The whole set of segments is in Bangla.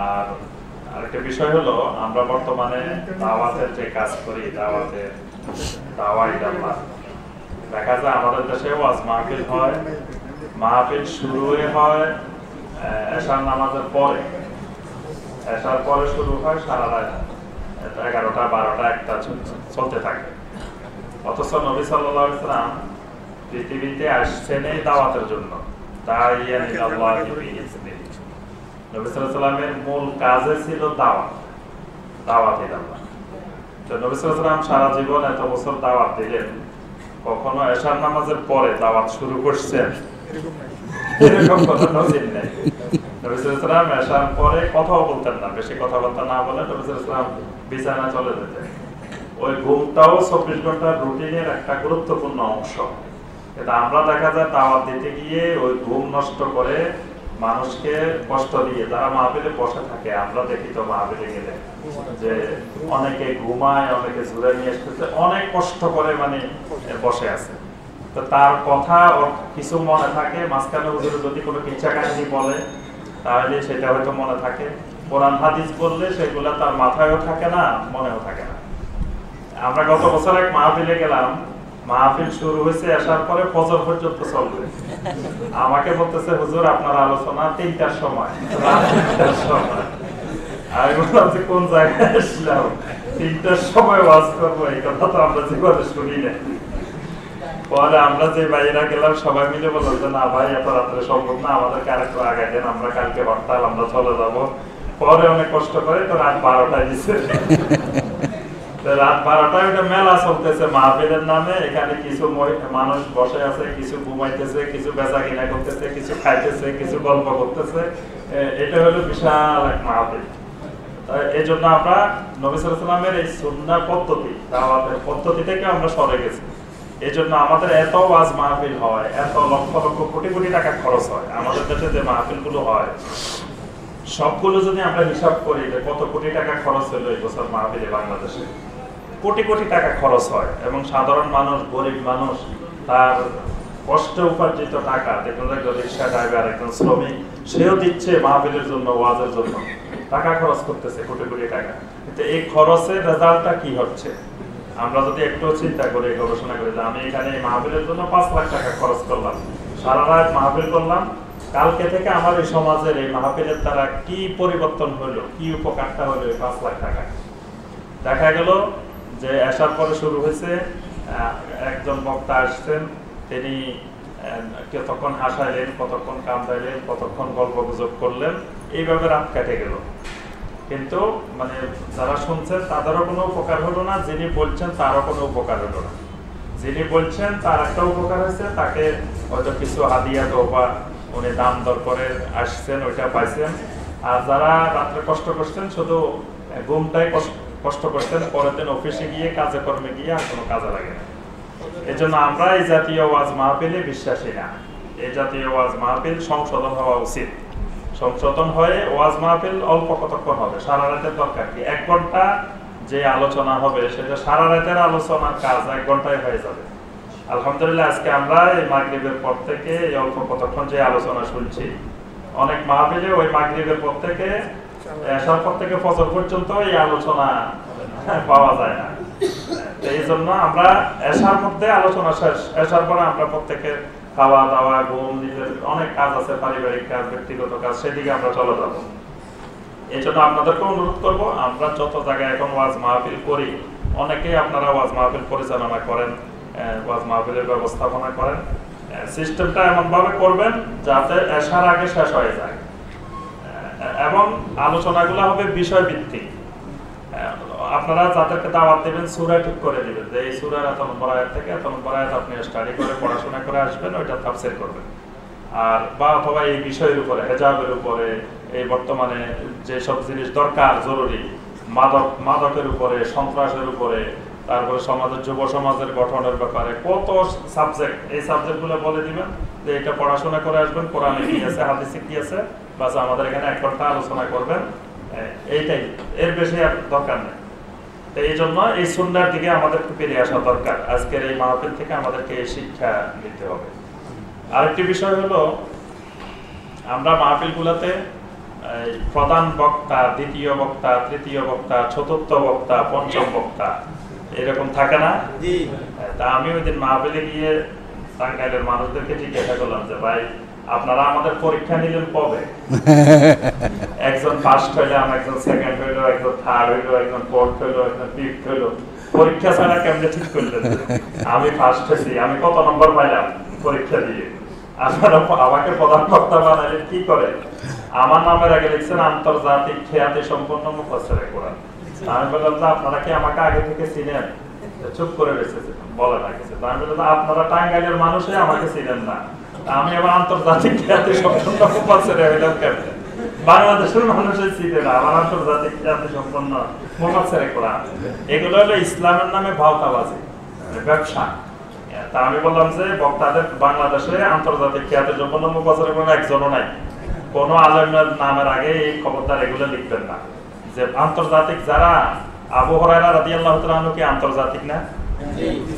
আর আরেকটা বিষয় হলো, আমরা বর্তমানে দাওয়াতের যে কাজ করি, দাওয়াই দাওয়া, দেখা যায় আমাদের দেশে ওয়াজ মাহফিল হয়, মাহফিল শুরু হয় এশার নামাজের পরে, এশার পরে শুরু হয় সারা রাত 11টা 12টা 1টা চলতে থাকে। অথচ নবী সাল্লাল্লাহু আলাইহি ওয়াসাল্লাম পৃথিবীতে আসছেন এই দাওয়াতের জন্য। দাইয়ান ইলাল্লাহি বিইজনিহি। নবী সাল্লাল্লাহু আলাইহি ওয়াসাল্লামের মূল কাজে ছিল দাওয়াত ইলাল্লাহ। তো নবী সাল্লাল্লাহু আলাইহি ওয়াসাল্লাম সারা জীবন এত বছর দাওয়াত দিলেন, কখনো এশার নামাজের পরে দাওয়াত শুরু করছেন এরকম কথা নজির নেই। নবী সাল্লাল্লাহু আলাইহি ওয়াসাল্লাম এশার পরে কথাও বলতেন না, বেশি কথাবার্তা না বলে নবী সাল্লাল্লাহু আলাইহি ওয়াসাল্লাম বিছানা চলে যেতেন। ওই ঘুমটাও 24 ঘন্টার রুটিনের একটা গুরুত্বপূর্ণ অংশ। কিন্তু আমরা দেখা যায় দাওয়াত দিতে গিয়ে ওই ঘুম নষ্ট করে মানুষকে কষ্ট দিয়ে যারা মাহফিলে বসে থাকে, আমরা দেখি তো মাহফিলে গেলে যে অনেকে ঘুমায়, অনেকে ঝুরে নিয়ে আসতেছে, অনেক কষ্ট করে মানে বসে আছে। তো তার কথা ওর কিছু মনে থাকে, মাঝখানে হুজুর যদি কোনো কিচ্ছা কাহিনী বলে তাহলে সেটা হয়তো মনে থাকে, কোরআন হাদিস বললে সেগুলো তার মাথায়ও থাকে না, মনেও থাকে না। আমরা গত বছর এক মাহফিলে গেলাম, মাহফিল শুরু হয়েছে আসার পরে ফজর পর্যন্ত চলবে। আমাকে বলতেছে হুজুর আপনার আলোচনা 3টার সময়, আমি বললাম যে কোন জায়গায় আসলাম, 3টার সময় ওয়াজ করবো, এই কথা তো আমরা জীবনে শুনি না। পরে আমরা যে বাইরা গেলাম সবাই মিলে বললাম যে না ভাই এত রাত্রে সম্ভব না, আমাদেরকে আরেকটু আগাই দেন, আমরা কালকে হরতাল, আমরা চলে যাবো। পরে অনেক কষ্ট করে তো রাত 12টায় দিচ্ছে। রাত 12টায় ওটা মেলা চলতেছে মাহফিলের নামে, এখানে কিছু মানুষ বসে আছে, কিছু ঘুমাইতেছে, কিছু বেচা কিনা করতেছে, কিছু খাইতেছে, কিছু গল্প করতেছে। এটা হলো বিশাল এক মাহফিল। এই জন্য আমরা নবী সাল্লাল্লাহু আলাইহি ওয়াসাল্লামের এই সুন্নাহ পদ্ধতি, দাওয়াতের পদ্ধতি থেকে আমরা সরে গেছি। এই জন্য আমাদের এত ওয়াজ মাহফিল হয়, এত লক্ষ লক্ষ কোটি কোটি টাকা খরচ হয়। আমাদের দেশে যে মাহফিল গুলো হয় সবগুলো যদি আমরা হিসাব করি যে কত কোটি টাকা খরচ হলো এই বছর মাহফিলে, বাংলাদেশে কোটি কোটি টাকা খরচ হয়। এবং সাধারণ মানুষ, গরিব মানুষ, তার কষ্টে উপার্জিত টাকা, দেখুন একজন রিক্সা ড্রাইভার, একজন শ্রমিক, সেও দিচ্ছে মাহফিলের জন্য, ওয়াজের জন্য টাকা খরচ করতেছে কোটি কোটি টাকা। কিন্তু এই খরচের রেজাল্টটা কি হচ্ছে আমরা যদি একটু চিন্তা করি, গবেষণা করি যে আমি এখানে এই মাহফিলের জন্য 5 লাখ টাকা খরচ করলাম, সারা রাত মাহফিল করলাম, কালকে থেকে আমার এই সমাজের এই মাহফিলের দ্বারা কি পরিবর্তন হলো, কি উপকারটা হলো এই 5 লাখ টাকা। দেখা গেল যে আসার পরে শুরু হয়েছে, একজন বক্তা আসছেন, তিনি কতক্ষণ হাসাইলেন, কতক্ষণ কান্দাইলেন, কতক্ষণ গল্প গুজব করলেন, এইভাবে রাত কেটে গেল। কিন্তু মানে যারা শুনছেন তাদেরও কোনো উপকার হলো না, যিনি বলছেন তারও কোনো উপকার হলো না। যিনি বলছেন তার একটা উপকার হয়েছে, তাকে হয়তো কিছু হাদিয়া দোয়া উনি দাম দর করে আসছেন, ওইটা পাইছেন। আর যারা রাত্রে কষ্ট করছেন, শুধু ঘুমটাই কষ্ট করছেন, পরের দিন অফিসে গিয়ে কাজে কর্মে গিয়ে আর কোনো কাজে লাগে না। এই জন্য আমরা এই জাতীয় ওয়াজ মাহফিলে বিশ্বাসী না। এই জাতীয় ওয়াজ মাহফিল সংশোধন হওয়া উচিত। সংশোধন হয়ে ওয়াজ মাহফিল অল্প কতক্ষণ হবে, সারা রাতের দরকার কি? 1 ঘন্টা যে আলোচনা হবে সেটা সারা রাতের আলোচনার কাজ 1 ঘন্টায় হয়ে যাবে। আলহামদুলিল্লাহ আজকে আমরা এই মাগরিবের পর থেকে এই অল্প কতক্ষণ যে আলোচনা শুনছি, অনেক মাহফিলে ওই মাগরিবের পর থেকে এশার পর থেকে ফজর পর্যন্ত এই আলোচনা পাওয়া যায় না। এই জন্য আমরা এশার মধ্যে আলোচনা শেষ, এশার পরে আমরা প্রত্যেকে খাওয়া দাওয়া, ঘুম, নিজের অনেক কাজ আছে, পারিবারিক কাজ, ব্যক্তিগত কাজ, সেদিকে আমরা চলে যাব। এই জন্য আপনাদেরকে অনুরোধ করবো, আমরা যত জায়গায় এখন ওয়াজ মাহফিল করি, অনেকেই আপনারা ওয়াজ মাহফিল পরিচালনা করেন, ওয়াজ মাহফিলের ব্যবস্থাপনা করেন, সিস্টেমটা এমনভাবে করবেন যাতে এশার আগে শেষ হয়ে যায় এবং আলোচনাগুলো হবে বিষয় ভিত্তিক। আপনারা যাদেরকে দাওয়াত দেবেন সূরা ঠিক করে দিবেন যে এই সূরার এত নম্বর আয়াত থেকে এত নম্বর আয়াত আপনি স্টাডি করে পড়াশোনা করে আসবেন, ওইটা তাফসীর করবেন। আর বা অথবা এই বিষয়ের উপরে, হেজাবের উপরে, এই বর্তমানে যে সব জিনিস দরকার জরুরি, মাদকের উপরে, সন্ত্রাসের উপরে, তারপরে সমাজের, যুব সমাজের গঠনের ব্যাপারে কত সাবজেক্ট, এই সাবজেক্টগুলো বলে দিবেন যে এটা পড়াশোনা করে আসবেন, কোরআনে কি আছে, হাদিসে কি আছে, বাস আমাদের এখানে 1 ঘন্টা আলোচনা করবেন, এইটাই, এর বেশি আর দরকার নেই। তো এই জন্য এই সুন্নাহর দিকে আমাদের ফিরে আসা দরকার। আজকের এই মাহফিল থেকে আমাদেরকে এই শিক্ষা নিতে হবে। আরেকটি বিষয় হলো, আমরা মাহফিলগুলোতে প্রধান বক্তা, দ্বিতীয় বক্তা, তৃতীয় বক্তা, চতুর্থ বক্তা, পঞ্চম বক্তা এরকম থাকে না? তা আমি ওই দিন মাহফিলে গিয়ে টাঙ্গাইলের মানুষদেরকে জিজ্ঞাসা করলাম যে ভাই আপনারা আমাদের পরীক্ষা নিলেন কবে? একজন ফার্স্ট হইলাম, একজন সেকেন্ড হইলো, একজন থার্ড হইলো, একজন ফোর্থ হইলো, একজন ফিফথ হইলো, পরীক্ষা ছাড়া কেমনে ঠিক করলেন? আমি ফার্স্ট হয়েছি, আমি কত নম্বর পাইলাম পরীক্ষা দিয়ে? আপনারা আমাকে প্রধান বক্তা বানাইলেন কি করে? আমার নামের আগে লিখছেন আন্তর্জাতিক খ্যাতি সম্পন্ন মুফাসসিরে কোরআন। আমি বললাম যে আপনারা কি আমাকে আগে থেকে চিনেন? চুপ করে রেখেছে, বলে না কিছু। আমি বললাম আপনারা টাঙ্গাইলের মানুষই আমাকে চিনেন না, আমি আবার আন্তর্জাতিক খ্যাতি সম্পন্ন মুফাসসিরে হইলাম কেমনে? বাংলাদেশের মানুষই চিনে না আমার আন্তর্জাতিক খ্যাতি সম্পন্ন মুফাসসিরে কোরআন। এগুলো হলো ইসলামের নামে ভাওতাবাজি, ব্যবসা। তা আমি বললাম যে বক্তাদের বাংলাদেশে আন্তর্জাতিক খ্যাতি সম্পন্ন মুফাসসিরে কোরআন একজনও নাই। কোন আলেমের নামের আগে এই খবরদার এগুলো লিখবেন না যে আন্তর্জাতিক যারা। আবু হুরায়রা রাদিয়াল্লাহু তাআলা আনহু কি আন্তর্জাতিক না?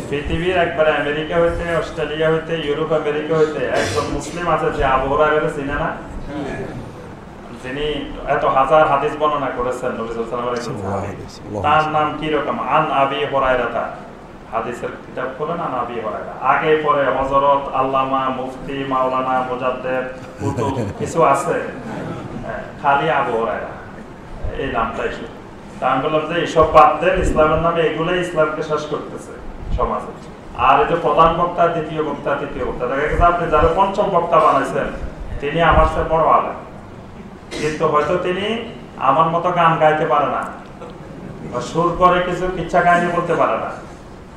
পৃথিবীর একবারে আমেরিকা হইতে, অস্ট্রেলিয়া হইতে, ইউরোপ আমেরিকা হইতে একজন মুসলিম আছে যে আবু হুরায়রাকে চিনে না? যিনি এত হাজার হাদিস বর্ণনা করেছেন নবী সাল্লাল্লাহু আলাইহি ওয়াসাল্লাম, তার নাম কি রকম? আন আবি হুরায়রা। হাদিসের কিতাব খোলেন, আন আবি হুরায়রা। আগে পরে হযরত, আল্লামা, মুফতি, মাওলানা, মুজাদ্দিদ, কুতুব কিছু আছে, খালি আবু হুরায়রা এই নামটাই শুধু। তা আমি বললাম যে এইসব বাদ দেন, ইসলামের নামে এগুলোই ইসলামকে শেষ করতেছে সমাজে। আর এই যে প্রধান বক্তা, দ্বিতীয় বক্তা, তৃতীয় বক্তা, দেখা গেছে আপনি যারা পঞ্চম বক্তা বানাইছেন তিনি আমার চেয়ে বড় আলেম, কিন্তু হয়তো তিনি আমার মতো গান গাইতে পারে না, সুর করে কিছু কিচ্ছা কাহিনী বলতে পারে না,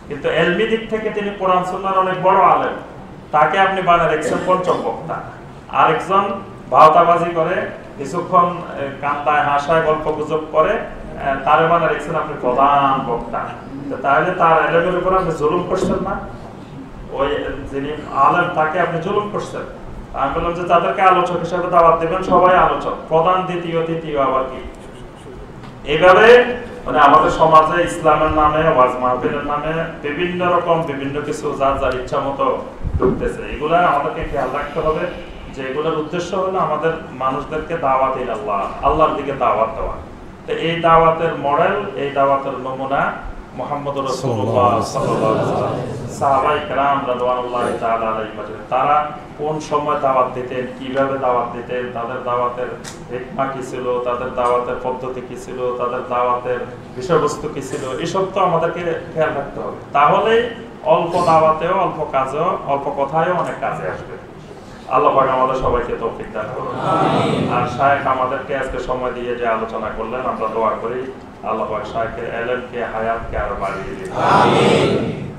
কিন্তু এলমি দিক থেকে তিনি কোরআন সুন্নাহর অনেক বড় আলেম। তাকে আপনি বানায় রেখেছেন পঞ্চম বক্তা। আরেকজন ভাওতাবাজি করে, কিছুক্ষণ কান্দায় হাসায় গল্প গুজব করে, তারে বানায় রেখেছেন আপনি প্রধান বক্তা। তাহলে তার এলেমের উপর আপনি জুলুম করছেন না? ওই যিনি আলেম তাকে আপনি জুলুম করছেন। আমি বললাম যে তাদেরকে আলোচক হিসেবে দাওয়াত দেবেন, সবাই আলোচক, প্রধান, দ্বিতীয়, তৃতীয় আবার কি? এইভাবে মানে আমাদের সমাজে ইসলামের নামে, ওয়াজ মাহফিলের নামে বিভিন্ন রকম বিভিন্ন কিছু যার যার ইচ্ছা মতো ঢুকতেছে। এগুলা আমাদেরকে খেয়াল রাখতে হবে যে এগুলোর উদ্দেশ্য হলো আমাদের মানুষদেরকে দাওয়াত ইলাল্লাহ, আল্লাহর দিকে দাওয়াত দেওয়া। তো এই দাওয়াতের মডেল, এই দাওয়াতের নমুনা মুহাম্মদুর রাসূলুল্লাহ সাল্লাল্লাহু আলাইহি ওয়াসাল্লাম, সাহাবায়ে কেরাম রাদিয়াল্লাহু তাআলা আলাইহিম, তারা কোন সময় দাওয়াত দিতেন, কিভাবে দাওয়াত দিতেন, তাদের দাওয়াতের হিকমা কি ছিল, তাদের দাওয়াতের পদ্ধতি কি ছিল, তাদের দাওয়াতের বিষয়বস্তু কি ছিল, এসব তো আমাদেরকে খেয়াল রাখতে হবে। তাহলে অল্প দাওয়াতেও, অল্প কাজেও, অল্প কথায়ও অনেক কাজে আসবে। আল্লাহ পাক আমাদের সবাইকে তৌফিক দান করুন। আর শায়েখ আমাদেরকে আজকে সময় দিয়ে যে আলোচনা করলেন, আমরা দোয়া করি আল্লাহ পাক শায়েখের ইলমকে, হায়াতকে আরো বাড়িয়ে দিন। আমিন।